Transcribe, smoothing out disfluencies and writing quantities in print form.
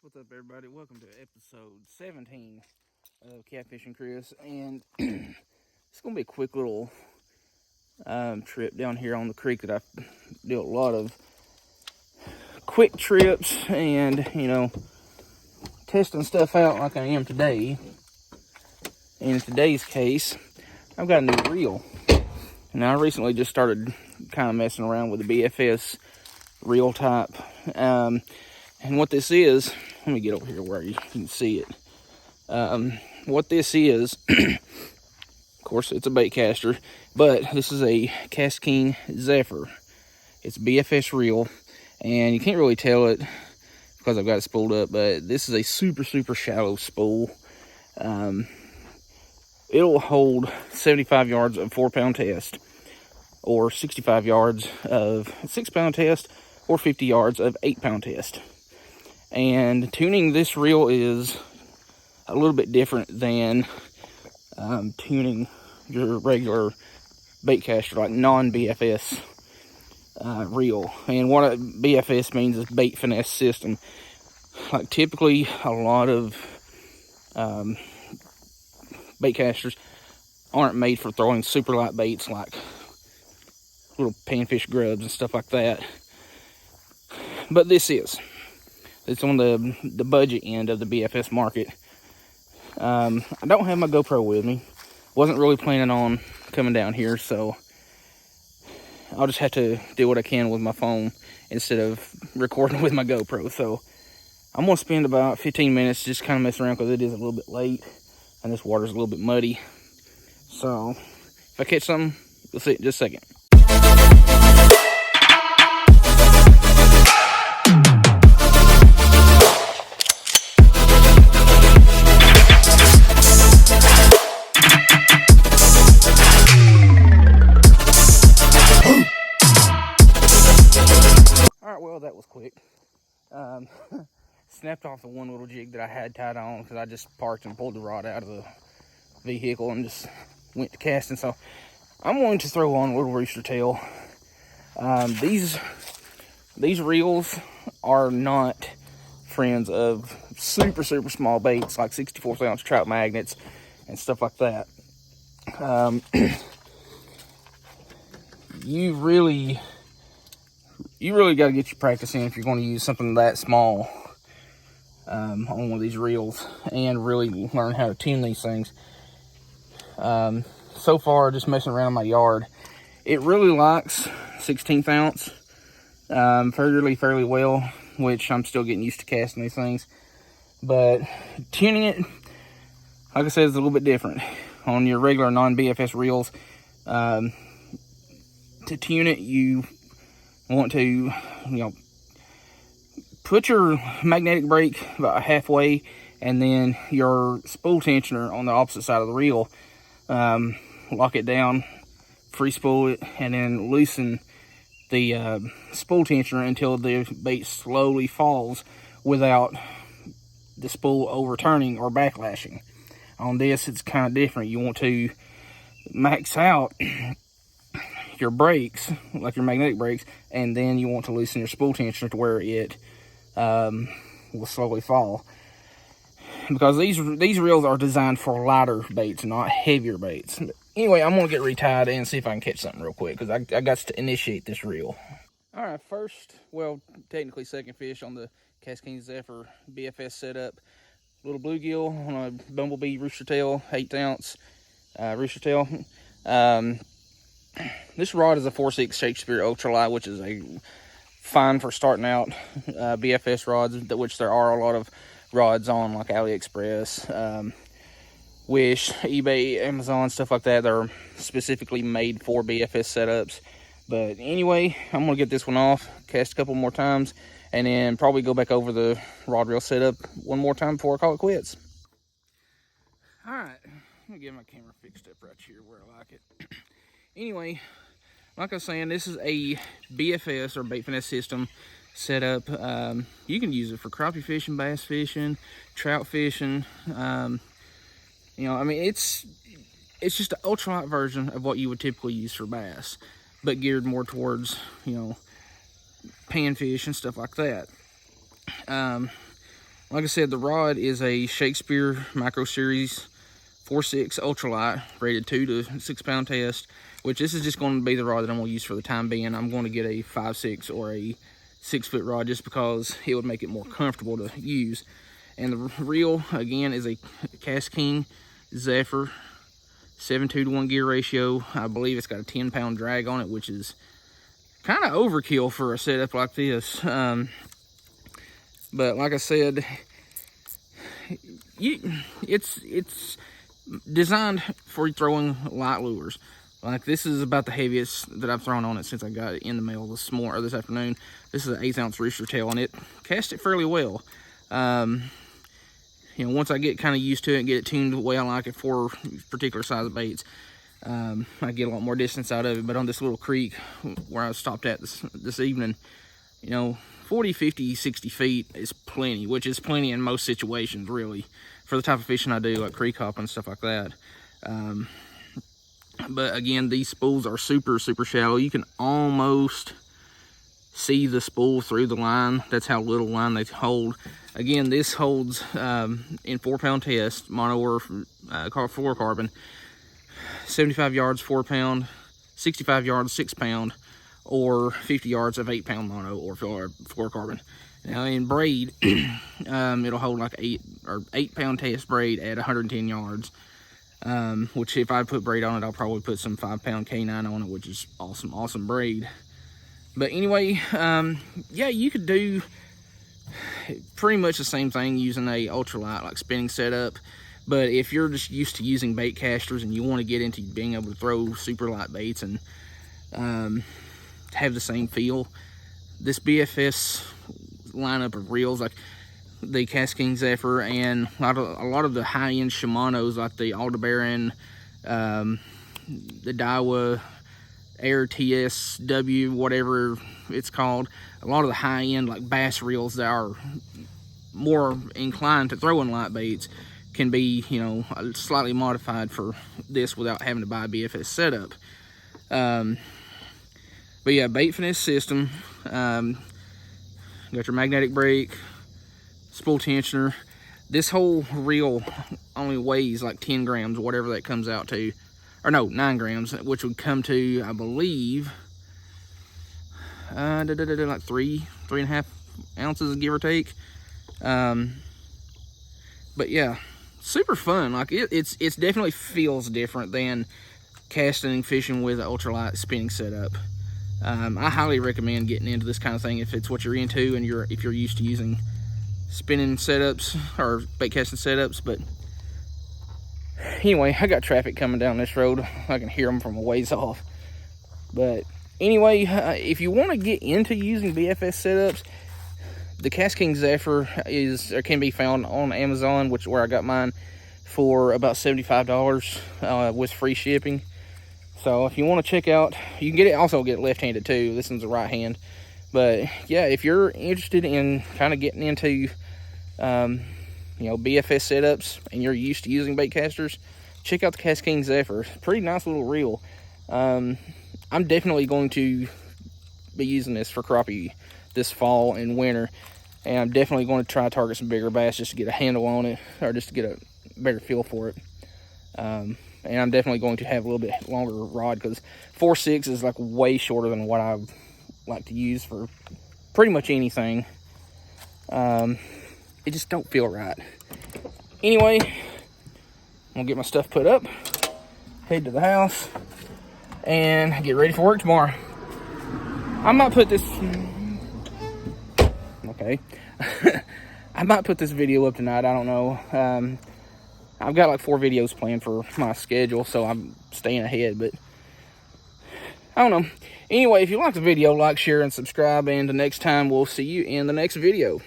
What's up, everybody? Welcome to episode 17 of Catfishing Chris, and it's gonna be a quick little trip down here on the creek that I do a lot of quick trips and testing stuff out like I am today. In today's case, I've got a new reel. Now, I recently just started kind of messing around with the BFS reel type, and what this is, let me get over here where you can see it. What this is, of course, it's a bait caster, but this is a KastKing Zephyr. It's a BFS reel, and you can't really tell it because I've got it spooled up, but this is a super shallow spool. It'll hold 75 yards of 4-pound test, or 65 yards of 6-pound test, or 50 yards of 8-pound test. And tuning this reel is a little bit different than tuning your regular bait caster, like non-BFS reel. And what a BFS means is bait finesse system. Like, typically a lot of bait casters aren't made for throwing super light baits like little panfish grubs and stuff like that, but this is. It's on the budget end of the BFS market. I don't have my GoPro with me. Wasn't really planning on coming down here, so I'll just have to do what I can with my phone instead of recording with my GoPro. So I'm going to spend about 15 minutes just kind of messing around because it is a little bit late and this water's a little bit muddy. So if I catch something, you'll see it in just a second. Well, that was quick. Snapped off the one little jig that I had tied on because I just parked and pulled the rod out of the vehicle and just went to casting. So I'm going to throw on a little rooster tail. These reels are not friends of super small baits like 64-ounce trout magnets and stuff like that. You really got to get your practice in if you're going to use something that small on one of these reels and really learn how to tune these things. So far, just messing around in my yard, it really likes 16th ounce fairly well, which I'm still getting used to casting these things. But tuning it, like I said, is a little bit different. On your regular non-BFS reels, to tune it, you want to, put your magnetic brake about halfway, and then your spool tensioner on the opposite side of the reel. Lock it down, free spool it, and then loosen the spool tensioner until the bait slowly falls without the spool overturning or backlashing. On this, it's kind of different. You want to max out your brakes, like your magnetic brakes, and then you want to loosen your spool tensioner to where it will slowly fall. Because these reels are designed for lighter baits, not heavier baits. But anyway, I'm going to get retied and see if I can catch something real quick, because I got to initiate this reel. Alright, first, well, technically second fish on the KastKing Zephyr BFS setup. Little bluegill on a bumblebee rooster tail, 8 ounce rooster tail. This rod is a 4.6 Shakespeare ultralight, which is a fine for starting out BFS rods, which there are a lot of rods on, like AliExpress, Wish, eBay, Amazon, stuff like that. They're specifically made for BFS setups. But anyway, I'm going to get this one off, cast a couple more times, and then probably go back over the rod reel setup one more time before I call it quits. Alright, I'm going to get my camera fixed up right here where I like it. Anyway, like I was saying, this is a BFS, or bait finesse system setup. You can use it for crappie fishing, bass fishing, trout fishing. I mean, it's just an ultralight version of what you would typically use for bass, but geared more towards, panfish and stuff like that. like I said, the rod is a Shakespeare Micro Series 4.6 ultralight, rated 2 to 6 pound test, which this is just going to be the rod that I'm going to use for the time being. I'm going to get a 5.6 or a 6-foot rod just because it would make it more comfortable to use. And the reel, again, is a KastKing Zephyr, 7.2 to 1 gear ratio. I believe it's got a 10-pound drag on it, which is kind of overkill for a setup like this. But like I said, it's designed for throwing light lures. Like, this is about the heaviest that I've thrown on it since I got it in the mail this morning or this afternoon. This is an 1/8 ounce rooster tail, and it cast it fairly well. You know, once I get kind of used to it and get it tuned the way I like it for particular size of baits, I get a lot more distance out of it. But on this little creek where I stopped at this evening, you know, 40, 50, 60 feet is plenty, which is plenty in most situations, really, for the type of fishing I do, like creek hopping and stuff like that. But again, these spools are super, super shallow. You can almost see the spool through the line. That's how little line they hold. Again, this holds in 4-pound test, mono or fluorocarbon, 75 yards 4-pound, 65 yards 6-pound, or 50 yards of 8-pound mono or fluorocarbon. Now in braid, it'll hold like 8-pound test braid at 110 yards. Which if I put braid on it, I'll probably put some 5-pound K9 on it, which is awesome braid. But anyway, yeah, you could do pretty much the same thing using a ultralight, like spinning setup. But if you're just used to using bait casters and you want to get into being able to throw super light baits and have the same feel, this BFS lineup of reels, like the KastKing Zephyr and a lot of the high-end Shimano's, like the Aldebaran, the Daiwa Air TSW, whatever it's called, a lot of the high-end like bass reels that are more inclined to throwing light baits can be, you know, slightly modified for this without having to buy a BFS setup. But yeah, bait finesse system, got your magnetic brake, spool tensioner. This whole reel only weighs like 10 grams, whatever that comes out to. Or no, 9 grams, which would come to, I believe, like 3.5 ounces, give or take. But yeah, super fun. Like it's definitely feels different than casting and fishing with an ultralight spinning setup. I highly recommend getting into this kind of thing if it's what you're into and if you're used to using spinning setups or bait casting setups. But anyway, I got traffic coming down this road. I can hear them from a ways off. But anyway, if you want to get into using BFS setups, the KastKing Zephyr can be found on Amazon, which is where I got mine, for about $75 with free shipping. So if you want to check out, you can also get it left-handed too. This one's a right hand. But yeah, if you're interested in kind of getting into, you know, BFS setups and you're used to using bait casters, check out the KastKing Zephyr. Pretty nice little reel. I'm definitely going to be using this for crappie this fall and winter, and I'm definitely going to try to target some bigger bass just to get a handle on it, or just to get a better feel for it. And I'm definitely going to have a little bit longer rod, because 4.6 is like way shorter than what I like to use for pretty much anything. It just don't feel right. Anyway, I'm gonna get my stuff put up, head to the house, and get ready for work tomorrow. I might put this, okay. I might put this video up tonight, I don't know. I've got like 4 videos planned for my schedule, so I'm staying ahead, but I don't know. Anyway, if you like the video, like, share, and subscribe, and the next time we'll see you in the next video.